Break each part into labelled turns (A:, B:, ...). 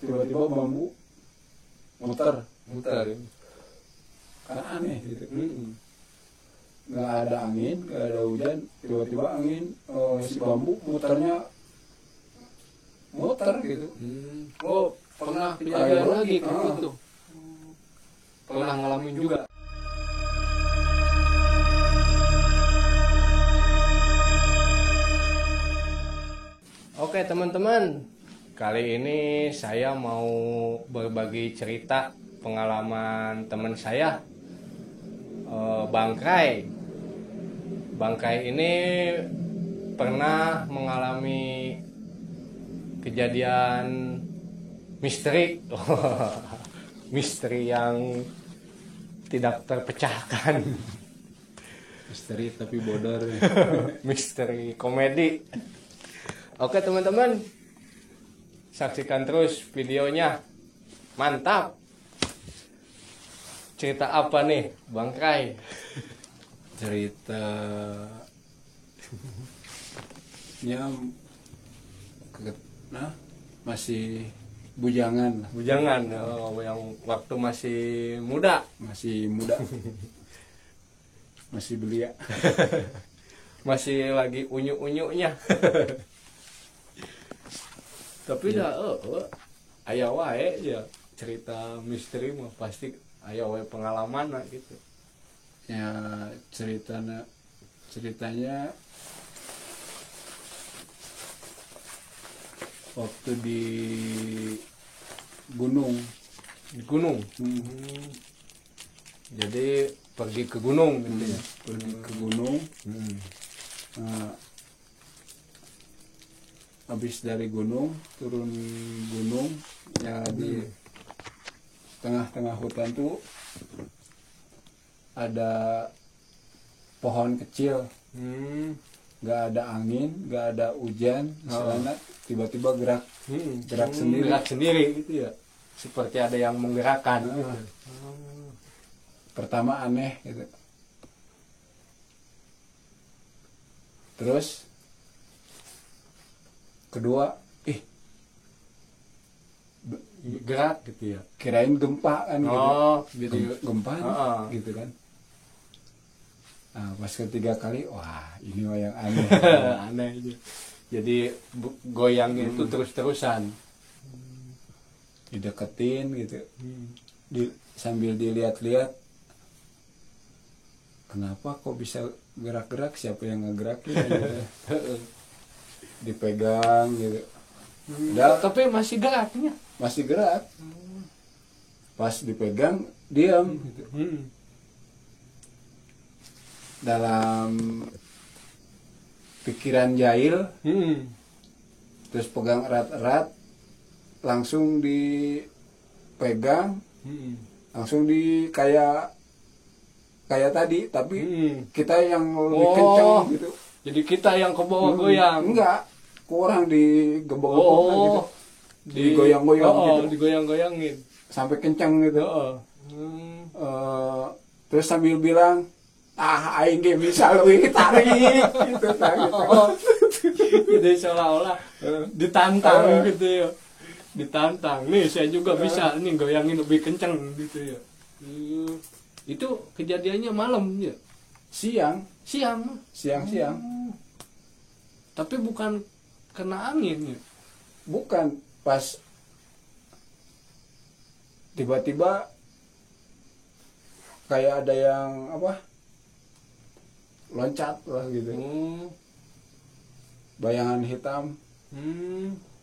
A: tiba-tiba bambu muter
B: muter.
A: kan aneh gitu. Nggak ada angin, nggak ada hujan, tiba-tiba angin, si bambu muternya muter gitu.
B: Oh, pernah kejadian lagi kayak gitu. Pernah ngalamin juga. Oke teman-teman, kali ini saya mau berbagi cerita pengalaman teman saya, Bang Kray. Bang Kray ini pernah mengalami kejadian misteri, misteri yang tidak terpecahkan,
A: Misteri tapi bodor.
B: misteri komedi. Oke teman-teman, saksikan terus videonya. Mantap. Cerita apa nih Bang Kray?
A: Cerita masih bujangan lah.
B: Bujangan, yang waktu masih muda.
A: Masih muda. Masih belia.
B: Masih lagi unyu-unyunya. Tapi dah aya wae ya cerita misteri mah pasti aya wae pengalaman lah gitu.
A: Ya ceritanya waktu di gunung.
B: Di gunung. Jadi pergi ke gunung gitu ya.
A: Pergi ke gunung. Habis dari gunung, turun gunung, ya di tengah-tengah hutan tuh ada pohon kecil, nggak ada angin, nggak ada hujan, misalnya tiba-tiba gerak sendiri.
B: Gerak sendiri gitu ya, seperti ada yang menggerakkan. Gitu.
A: Pertama aneh gitu, terus kedua
B: gerak gitu ya,
A: kirain gempa kan gitu, gempa gitu kan. Nah, pas ketiga kali, wah ini mah yang aneh.
B: Aneh aja. Jadi goyangnya itu terus-terusan,
A: dideketin gitu, sambil dilihat-lihat, kenapa kok bisa gerak-gerak, siapa yang ngegerakin gitu. Dipegang gitu.
B: Udah, tapi masih geraknya.
A: Masih gerak. Pas dipegang diam gitu. Dalam pikiran jahil, terus pegang erat-erat, langsung dipegang, langsung di kayak tadi, tapi kita yang lebih kenceng gitu.
B: Jadi kita yang ke bawah goyang.
A: Enggak, kurang digebok-gebok gitu. Digoyang-goyang gitu.
B: Digoyang-goyangin.
A: Sampai kencang gitu. Terus sambil bilang, aing ge bisa leuwih tarik gitu kan.
B: Jadi seolah-olah ditantang gitu ya. Ditantang. Nih saya juga bisa nih goyangin lebih kencang gitu ya. Itu kejadiannya malam ya.
A: Siang.
B: Tapi bukan kena angin ya.
A: Bukan, pas tiba-tiba kayak ada yang loncat lah gitu. Bayangan hitam.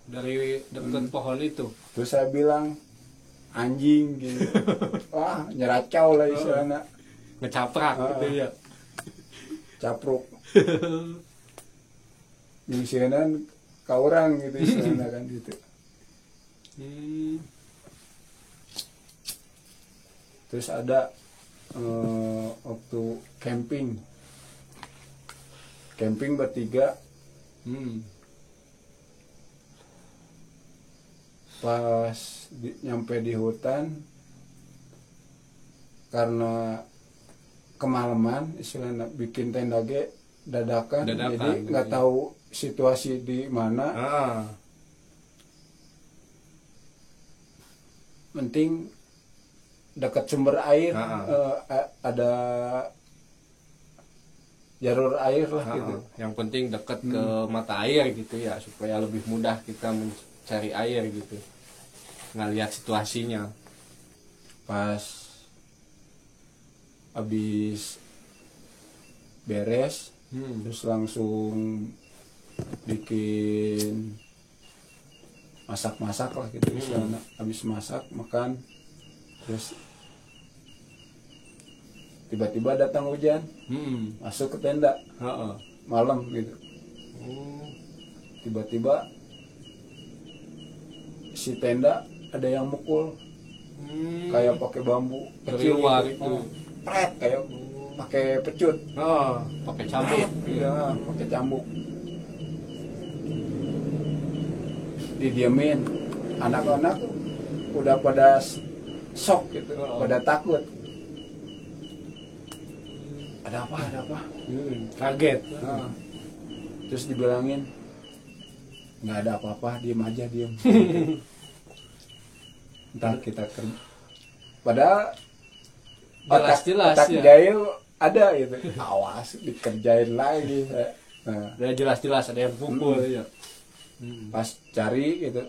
B: Dari dekat pohon itu.
A: Terus saya bilang anjing gitu. Wah, nyeracau lah istilahnya.
B: Ngecaprak gitu ya.
A: Capruk. Nyingsianan ka orang gitu istilahnya kan gitu. Terus ada waktu camping bertiga, pas nyampe di hutan, karena kemalaman istilahnya bikin tenda dadakan, jadi nggak tahu situasi di mana. penting dekat sumber air, ada jalur air lah gitu.
B: Yang penting dekat ke mata air gitu ya, supaya lebih mudah kita mencari air gitu, ngelihat situasinya.
A: Pas habis beres terus langsung bikin masak-masak lah gitu. Habis masak makan, terus tiba-tiba datang hujan, masuk ke tenda malam gitu. Tiba-tiba si tenda ada yang mukul, kayak pakai bambu kecil
B: luar
A: gitu.
B: itu.
A: Pret, kayak pakai pecut.
B: Pakai cambuk.
A: Iya, pakai cambuk. Didiamin, anak-anak udah pada shock gitu, pada takut. Ada apa?
B: Kaget.
A: Terus dibilangin nggak ada apa-apa, diem aja. Ntar kita kerja. Padahal
B: jelas-jelas
A: otak
B: ya.
A: jahil ada gitu. Awas dikerjain lagi. Nah,
B: Udah jelas-jelas ada yang pukul ya.
A: pas cari gitu,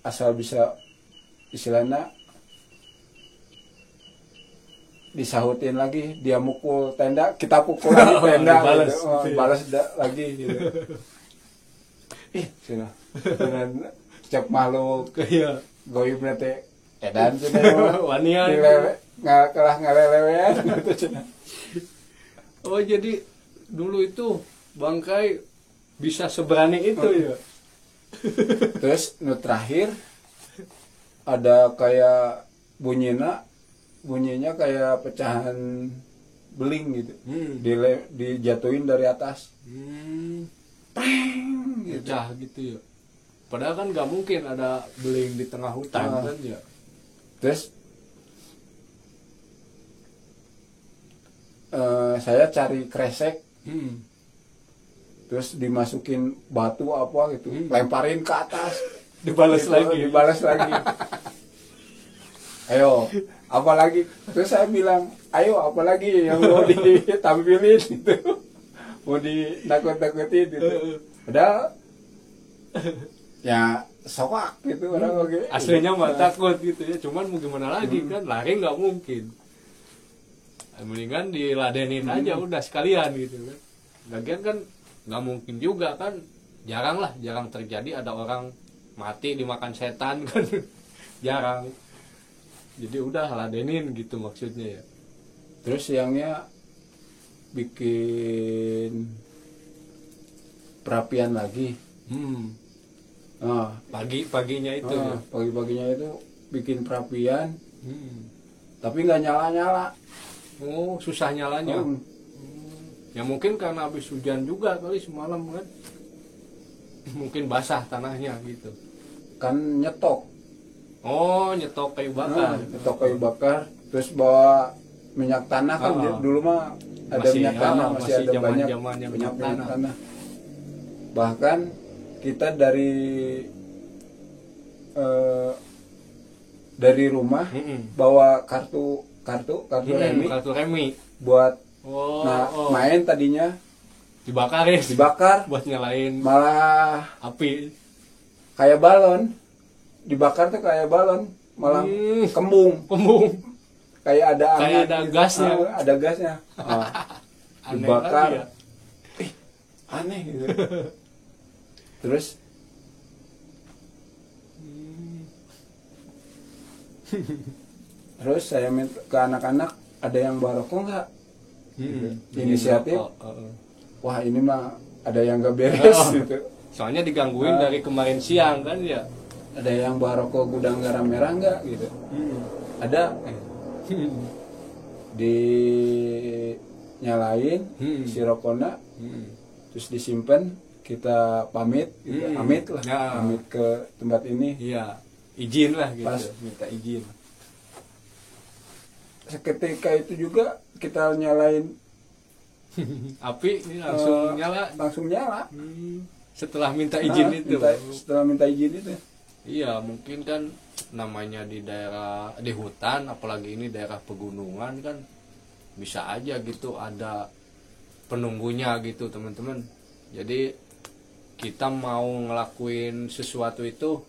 A: asal bisa istilahnya disahutin lagi, dia mukul tenda, kita pukul lagi tenda,
B: Balas,
A: gitu.
B: gitu ya.
A: Balas lagi gitu. Sini dengan cek makhluk
B: Iya.
A: goib nanti edan cina
B: Wanian.
A: nggak kalah ngalelewean gitu cina.
B: Oh, jadi dulu itu Bangkai bisa seberani itu ya.
A: Terus nu terakhir ada kayak bunyinya kayak pecahan beling gitu. Dijatuhin dari atas. Preng gitu.
B: Pecah gitu ya. Padahal kan nggak mungkin ada beling di tengah hutan kan ya.
A: Terus saya cari kresek, terus dimasukin batu apa gitu, lemparin ke atas,
B: Dibalas
A: lagi. Ayo, apa lagi? Terus saya bilang, ayo apa lagi yang mau ditampilin gitu, mau dinakut-nakutin gitu. Padahal ya sokak gitu orang oke.
B: Aslinya mah takut gitu ya, cuman mau gimana lagi kan, lari nggak mungkin. Mendingan diladenin aja udah sekalian gitu kan. Lagian kan nggak mungkin juga kan, jarang terjadi ada orang mati dimakan setan kan. Jarang. Jadi udah ladenin gitu maksudnya ya.
A: Terus siangnya bikin perapian lagi.
B: Paginya itu ya.
A: Pagi-paginya itu bikin perapian, tapi nggak nyala-nyala.
B: Oh, susah nyalanya. Ya mungkin karena habis hujan juga kali semalam kan. Mungkin basah tanahnya gitu.
A: Kan nyetok.
B: Oh, nyetok kayu bakar.
A: Nyetok kayu bakar, terus bawa minyak tanah kan dulu mah ada minyak tanah, masih ada banyak
B: minyak tanah.
A: Bahkan kita dari rumah bawa kartu remi buat main, tadinya dibakar
B: buat nyalain
A: malah
B: api,
A: kayak balon dibakar tuh, kayak balon malah kembung kayak ada angin,
B: kayak ada
A: gitu.
B: gasnya.
A: Ada gasnya.
B: Aneh
A: Dibakar
B: lagi ya.
A: Aneh gitu. Terus saya minta ke anak-anak, ada yang bawa rokok nggak? Inisiatif. Wah, ini mah ada yang nggak beres gitu.
B: Soalnya digangguin dari kemarin siang kan ya.
A: Ada yang bawa rokok gudang garam merah nggak gitu? Ada. Dinyalain si rokoknya, terus disimpan, kita pamit gitu. Pamit ke tempat ini.
B: Iya, izin lah gitu.
A: Pas
B: minta izin.
A: Seketika itu juga kita nyalain
B: api ini langsung
A: nyala.
B: Setelah minta izin itu.
A: Setelah minta izin itu.
B: Iya, mungkin kan namanya di daerah di hutan, apalagi ini daerah pegunungan kan bisa aja gitu ada penunggunya gitu teman-teman. Jadi kita mau ngelakuin sesuatu itu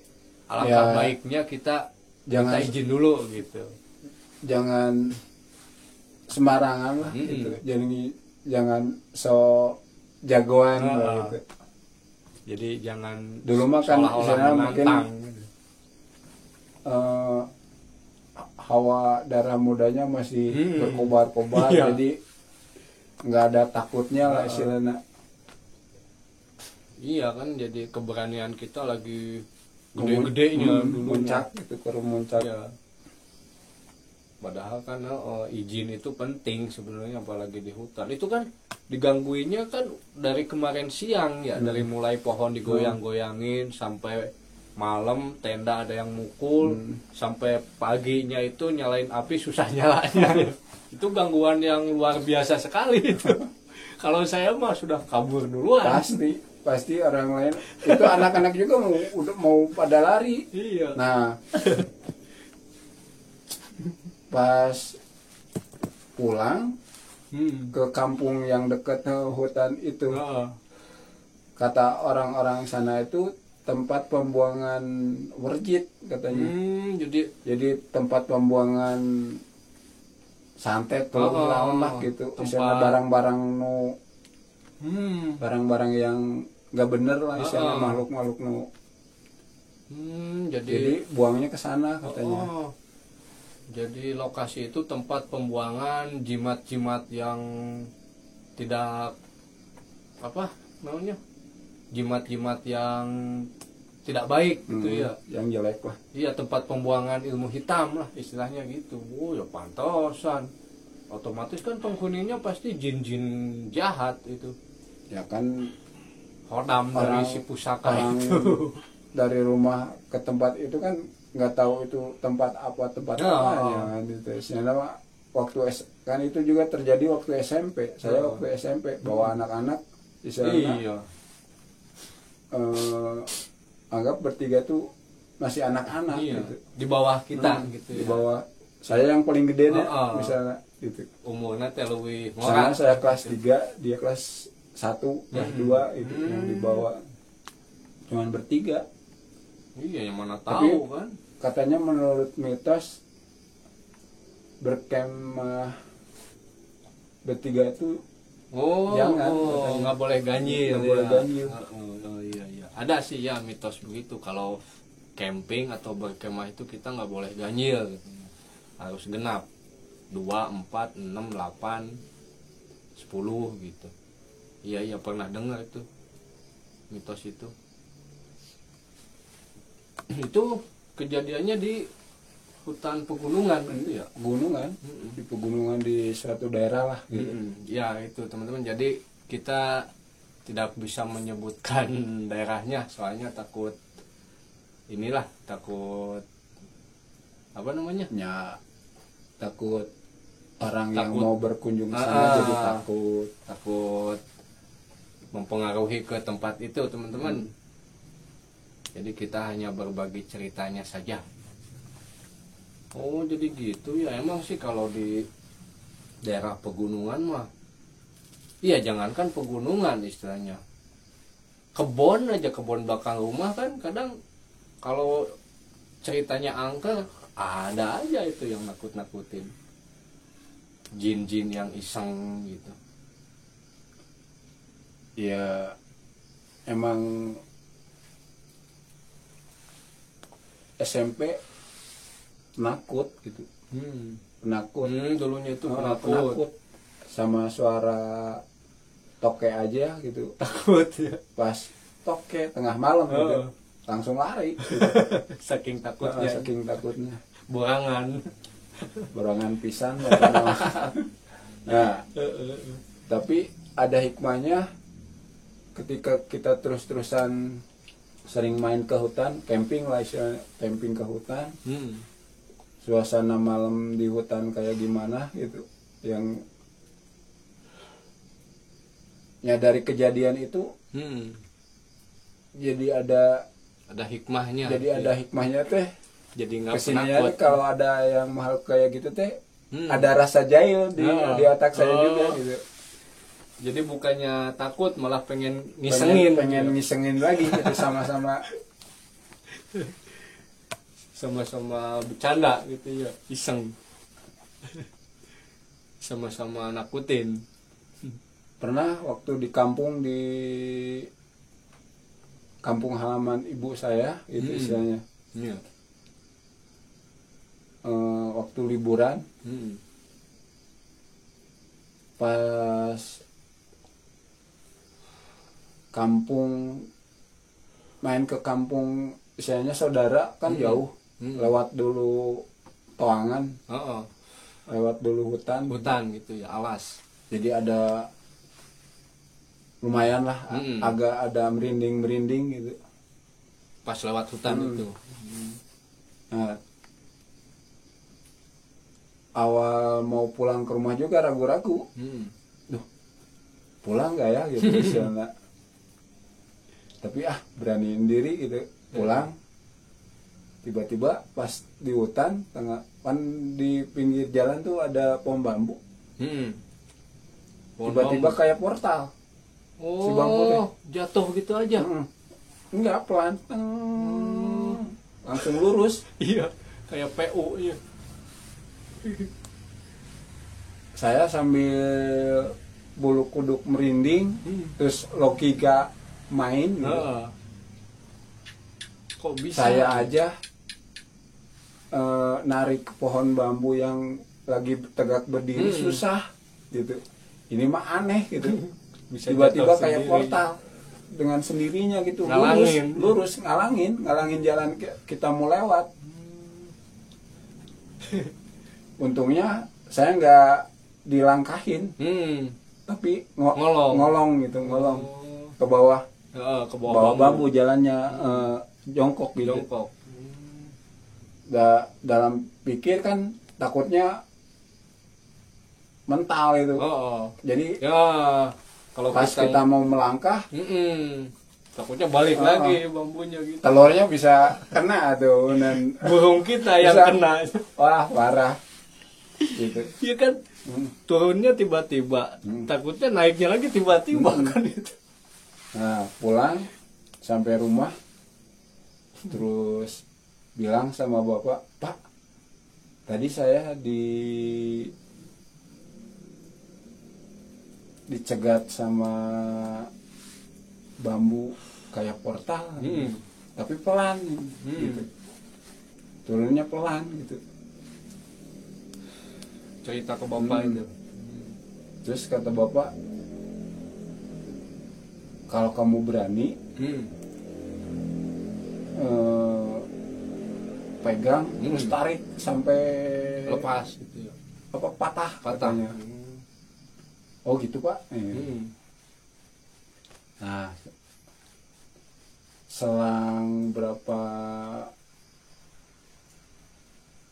B: alangkah
A: Ya,
B: baiknya kita minta
A: jangan
B: izin dulu gitu.
A: jangan sembarangan lah gitu. Jangan so jagoan lah gitu.
B: Jadi jangan
A: Dulu mah kan
B: seolah-olah
A: istilahnya mungkin
B: menantang gitu.
A: eh, hawa darah mudanya masih berkobar-kobar,
B: Iya.
A: jadi nggak ada takutnya lah istilahnya.
B: Iya kan, jadi keberanian kita lagi gede-gedenya dulu.
A: Muncak gitu, kurang muncak.
B: Ya. Padahal kan izin itu penting sebenarnya, apalagi di hutan. Itu kan digangguinnya kan dari kemarin siang ya, dari mulai pohon digoyang-goyangin sampai malam tenda ada yang mukul, sampai paginya itu nyalain api susah nyalanya. Itu gangguan yang luar biasa sekali itu. Kalau saya mah sudah kabur duluan.
A: Pasti orang lain itu anak-anak juga mau pada lari.
B: Iya.
A: Nah, pas pulang ke kampung yang dekat hutan itu, kata orang-orang sana itu tempat pembuangan werjit katanya. Jadi tempat pembuangan santet kalau lawan lah gitu. Misalnya barang-barang barang-barang yang nggak bener lah, misalnya makhluk-makhluk jadi buangnya ke sana katanya.
B: Jadi lokasi itu tempat pembuangan jimat-jimat yang tidak apa namanya, jimat-jimat yang tidak baik gitu ya,
A: yang jelek lah.
B: Iya, tempat pembuangan ilmu hitam lah istilahnya gitu. Oh ya pantosan, otomatis kan penghuninya pasti jin-jin jahat itu
A: Ya kan,
B: hodam dari si pusaka
A: orang
B: itu.
A: dari rumah ke tempat itu kan nggak tahu itu tempat apa apanya gitu. Sebenarnya waktu kan itu juga terjadi waktu SMP. Saya waktu SMP bawa anak-anak istilahnya,
B: Iya.
A: Anggap bertiga tuh masih anak-anak
B: Iya.
A: gitu.
B: Di bawah kita gitu
A: Di
B: ya.
A: bawah saya yang paling gede deh misalnya gitu.
B: Umurnya teh leuwih
A: Misalnya
B: ngora.
A: saya kelas 3, dia kelas 1, kelas 2 itu yang dibawa. Cuman bertiga.
B: Iya, yang mana
A: Tapi
B: tahu kan.
A: katanya menurut mitos berkemah bertiga itu jangan, katanya.
B: Nggak boleh ganjil.
A: Nggak boleh ganjil.
B: Iya. Ada sih ya mitos begitu, kalau camping atau berkemah itu kita nggak boleh ganjil gitu. Harus genap 2, 4, 6, 8, 10 gitu. Iya pernah dengar itu mitos itu. Itu kejadiannya di hutan pegunungan gitu ya.
A: Gunungan, di pegunungan di suatu daerah lah gitu.
B: Ya itu teman-teman, jadi kita tidak bisa menyebutkan daerahnya soalnya takut apa namanya,
A: Ya takut orang yang mau berkunjung ke sana jadi
B: takut mempengaruhi ke tempat itu teman-teman. Jadi kita hanya berbagi ceritanya saja. Oh jadi gitu ya. Emang sih kalau di daerah pegunungan mah, iya jangankan pegunungan istilahnya, kebon belakang rumah kan kadang kalau ceritanya angker ada aja itu yang nakut-nakutin, jin-jin yang iseng gitu.
A: Ya emang SMP penakut gitu, penakut.
B: Dulunya itu
A: Penakut sama suara toke aja gitu.
B: takut ya.
A: Pas toke tengah malam gitu, langsung lari gitu.
B: Saking takutnya.
A: Saking takutnya,
B: Borangan
A: pisan. Nah, tapi ada hikmahnya ketika kita terus-terusan sering main ke hutan, camping lah istilahnya, camping ke hutan. Suasana malam di hutan kayak gimana gitu, yang ya dari kejadian itu jadi ada
B: hikmahnya.
A: ada hikmahnya teh.
B: jadi nggak
A: Kesininya
B: penakut.
A: kalau ada yang makhluk kayak gitu teh ada rasa jahil di otak saya juga gitu.
B: Jadi bukannya takut malah pengen ngisengin,
A: pengen ngisengin lagi gitu, sama-sama
B: sama-sama bercanda gitu ya, iseng. Sama-sama nakutin.
A: Pernah waktu di kampung halaman ibu saya itu istilahnya,
B: Iya.
A: waktu liburan pas main ke kampung istilahnya saudara kan jauh, lewat dulu toangan, lewat dulu hutan
B: Gitu ya, alas.
A: jadi ada lumayan lah, agak ada merinding gitu.
B: Pas lewat hutan itu.
A: Nah, awal mau pulang ke rumah juga ragu-ragu, duh pulang nggak ya gitu misalnya. Tapi beraniin diri gitu pulang. Tiba-tiba pas di hutan tengah kan di pinggir jalan tuh ada pohon bambu. Tiba-tiba kayak portal. Si bambu teh
B: jatuh gitu aja.
A: Enggak, pelan. Langsung lurus.
B: Iya, kayak PU ya.
A: Saya sambil bulu kuduk merinding, terus logika main gitu.
B: Kok bisa?
A: Saya aja narik ke pohon bambu yang lagi tegak berdiri susah gitu. Ini mah aneh gitu.
B: Bisa
A: tiba-tiba
B: jatuh
A: kayak
B: sendiri.
A: portal dengan sendirinya gitu,
B: Ngalangin.
A: lurus ngalangin jalan kita mau lewat. Untungnya saya nggak dilangkahin, tapi ngolong ke bawah,
B: ke
A: bawah bambu jalannya, jongkok gitu. Dalam pikir kan takutnya mental itu. Jadi
B: ya kalau
A: pas kita mau melangkah,
B: takutnya balik lagi bambunya gitu.
A: telurnya bisa kena tuh, dan
B: Burung kita yang
A: bisa,
B: kena.
A: wah parah gitu.
B: Iya kan, turunnya tiba-tiba, takutnya naiknya lagi tiba-tiba kan itu.
A: Nah pulang sampai rumah, terus bilang sama bapak, Pak, tadi saya dicegat sama bambu kayak portal, tapi pelan gitu, turunnya pelan gitu.
B: Cerita ke bapak itu.
A: Terus kata bapak, kalau kamu berani pegang terus tarik sampai
B: Lepas gitu ya.
A: patah
B: Patah.
A: katanya. Oh gitu Pak. Nah, selang berapa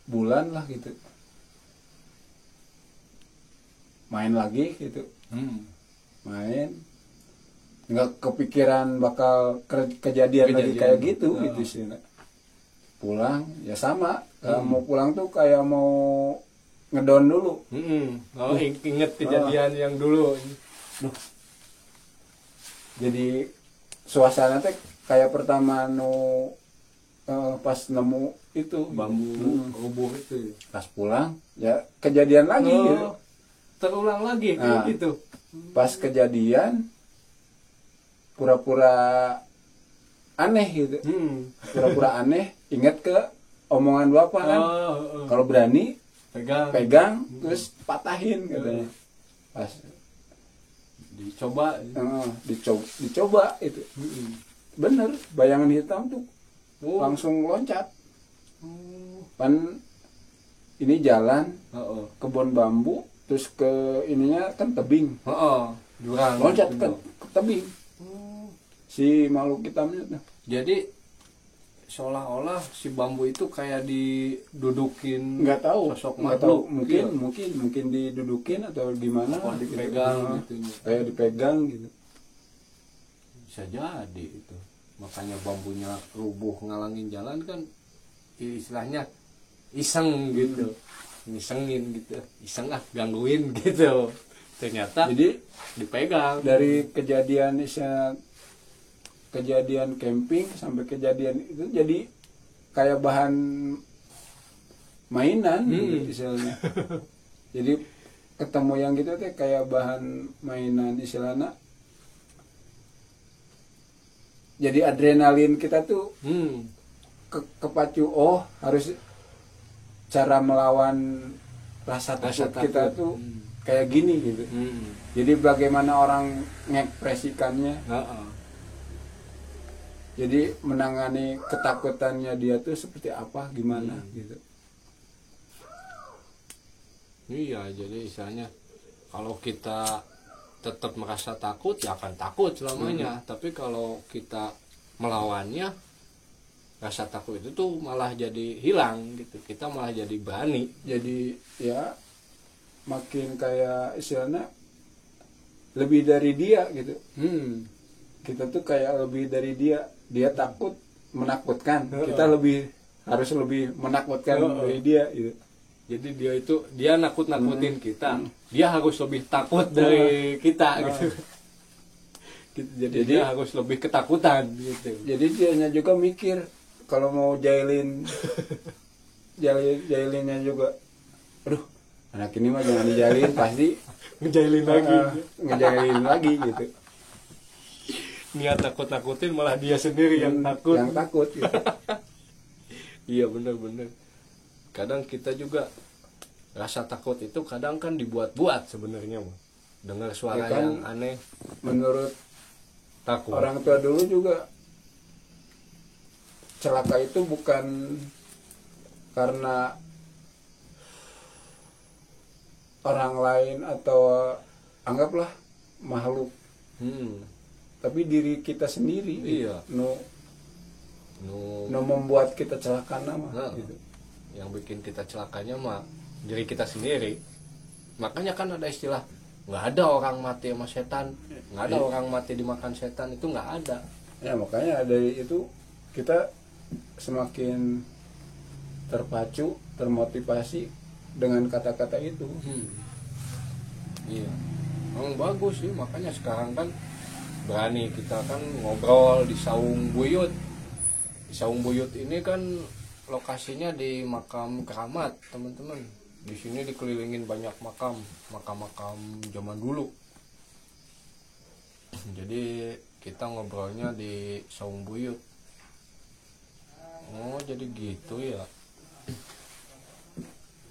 A: bulan lah gitu, main lagi gitu, main, nggak kepikiran bakal kejadian lagi kayak gitu gitu sih. Pulang ya sama, mau pulang tuh kayak mau ngedon dulu.
B: Inget kejadian yang dulu.
A: Jadi suasana teh kayak pertama pas nemu itu
B: Bambu rubuh itu.
A: pas pulang ya kejadian lagi gitu.
B: Terulang lagi kayak gitu.
A: Pas kejadian pura-pura aneh gitu, pura-pura aneh, ingat ke omongan bapak kan, kalau berani pegang terus patahin katanya. Pas dicoba itu bener, bayangan hitam tuh langsung loncat. Pan ini jalan kebun bambu, terus ke ininya kan tebing,
B: jurang
A: loncat ke tebing si makhluk hitamnya tuh.
B: Jadi seolah-olah si bambu itu kayak didudukin,
A: Nggak tahu,
B: sosok
A: nggak tahu,
B: makhluk.
A: mungkin didudukin atau gimana,
B: Apa dipegang
A: gitu.
B: gitu.
A: Kayak dipegang gitu.
B: Bisa jadi itu. Makanya bambunya rubuh ngalangin jalan kan istilahnya iseng gitu, ngisengin gitu, iseng gangguin gitu, ternyata
A: Jadi
B: dipegang
A: dari kejadian camping sampai kejadian itu jadi kayak bahan mainan gitu istilahnya. Jadi ketemu yang gitu teh kayak bahan mainan istilahnya. Jadi adrenalin kita tuh kepacu, harus cara melawan rasa takut kita tuh kayak gini gitu. Jadi bagaimana orang mengekspresikannya. Jadi menangani ketakutannya dia tuh seperti apa, gimana gitu.
B: Iya, jadi istilahnya kalau kita tetap merasa takut ya akan takut selamanya. Tapi kalau kita melawannya, rasa takut itu tuh malah jadi hilang gitu. Kita malah jadi berani.
A: Jadi ya makin kayak istilahnya lebih dari dia gitu. Kita tuh kayak lebih dari dia takut menakutkan, kita harus lebih menakutkan dari dia gitu.
B: Jadi dia nakut-nakutin kita, dia harus lebih takut dari kita gitu. Jadi dia harus lebih ketakutan gitu.
A: Jadi dianya juga mikir kalau mau jailinnya juga, aduh anak ini mah jangan dijailin, pasti ngejailin lagi gitu.
B: Niat takut-takutin malah dia sendiri yang takut
A: gitu.
B: Iya, bener-bener. Kadang kita juga rasa takut itu kadang kan dibuat-buat sebenarnya, dengar suara ya kan, yang aneh.
A: Menurut
B: takut.
A: Orang tua dulu juga celaka itu bukan karena orang lain atau anggaplah makhluk, tapi diri kita sendiri.
B: Iya.
A: No membuat kita celaka gitu.
B: Yang bikin kita celakanya mah diri kita sendiri. Makanya kan ada istilah nggak ada orang mati sama setan, nggak ada orang mati dimakan setan, itu nggak ada.
A: Ya makanya dari itu kita semakin terpacu, termotivasi dengan kata-kata itu.
B: Iya, memang bagus sih. Makanya sekarang kan berani kita kan ngobrol di Saung Buyut. Di Saung Buyut ini kan lokasinya di makam keramat, teman-teman. Di sini dikelilingin banyak makam zaman dulu. Jadi kita ngobrolnya di Saung Buyut. Oh, jadi gitu ya.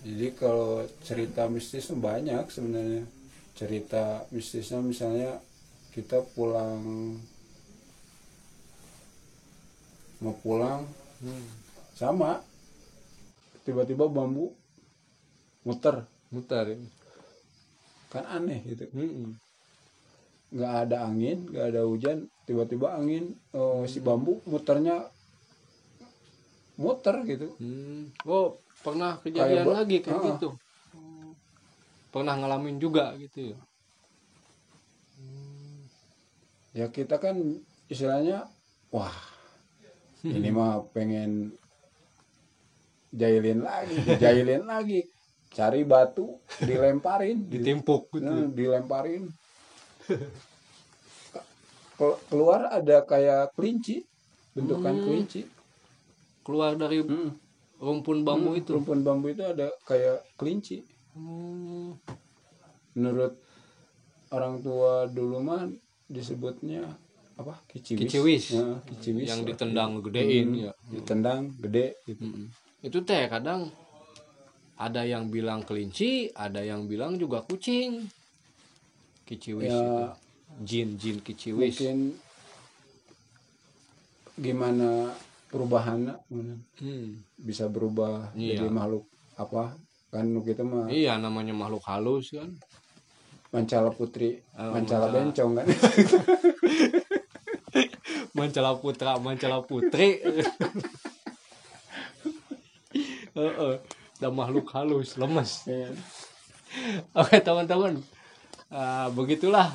A: Jadi kalau cerita mistis banyak sebenarnya. Cerita mistisnya misalnya kita mau pulang sama tiba-tiba bambu muter
B: ya.
A: Kan aneh gitu. Nggak ada angin, nggak ada hujan, tiba-tiba angin, si bambu muter gitu.
B: Oh, pernah kejadian lagi kayak gitu. Pernah ngalamin juga gitu ya.
A: Ya kita kan istilahnya, wah ini mah pengen jailin lagi, cari batu, dilemparin,
B: ditimpuk gitu.
A: Dilemparin. Keluar ada kayak kelinci, bentukan kelinci.
B: Keluar dari rumpun bambu itu.
A: Rumpun bambu itu ada kayak kelinci. Menurut orang tua dulu mah disebutnya apa? Kiciwis.
B: Ya, kiciwis. Yang ditendang gedein ya.
A: Ditendang gede gitu.
B: Itu teh kadang ada yang bilang kelinci, ada yang bilang juga kucing. Kiciwis ya, itu. Jin kiciwis.
A: Mungkin gimana perubahannya bisa berubah jadi makhluk apa kan kita mah.
B: Iya, namanya makhluk halus kan.
A: Mancala putri, mancala bencong kan.
B: Mancala putra, mancala putri. Dan makhluk halus, lemes. Oke teman-teman, begitulah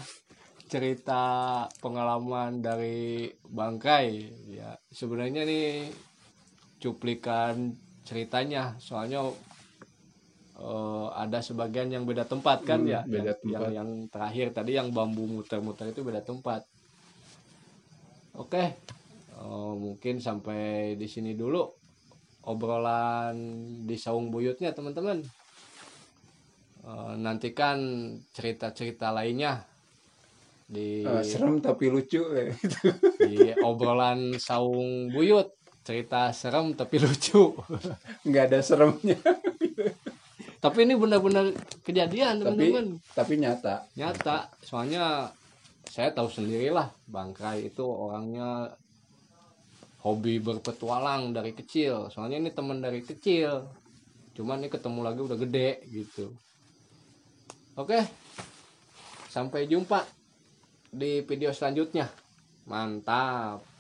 B: cerita pengalaman dari Bangkai. Ya sebenarnya nih cuplikan ceritanya, soalnya ada sebagian yang beda tempat kan ya,
A: beda tempat.
B: Yang terakhir tadi yang bambu muter-muter itu beda tempat. Oke, mungkin sampai di sini dulu obrolan di Saung Buyutnya teman-teman. Nantikan cerita-cerita lainnya di
A: serem tapi lucu
B: di obrolan Saung Buyut, cerita serem tapi lucu.
A: nggak ada seremnya.
B: Tapi ini benar-benar kejadian teman-teman,
A: tapi nyata,
B: soalnya saya tahu sendirilah Bang Kray itu orangnya hobi berpetualang dari kecil, soalnya ini teman dari kecil, cuman ini ketemu lagi udah gede gitu. Oke, sampai jumpa di video selanjutnya. Mantap.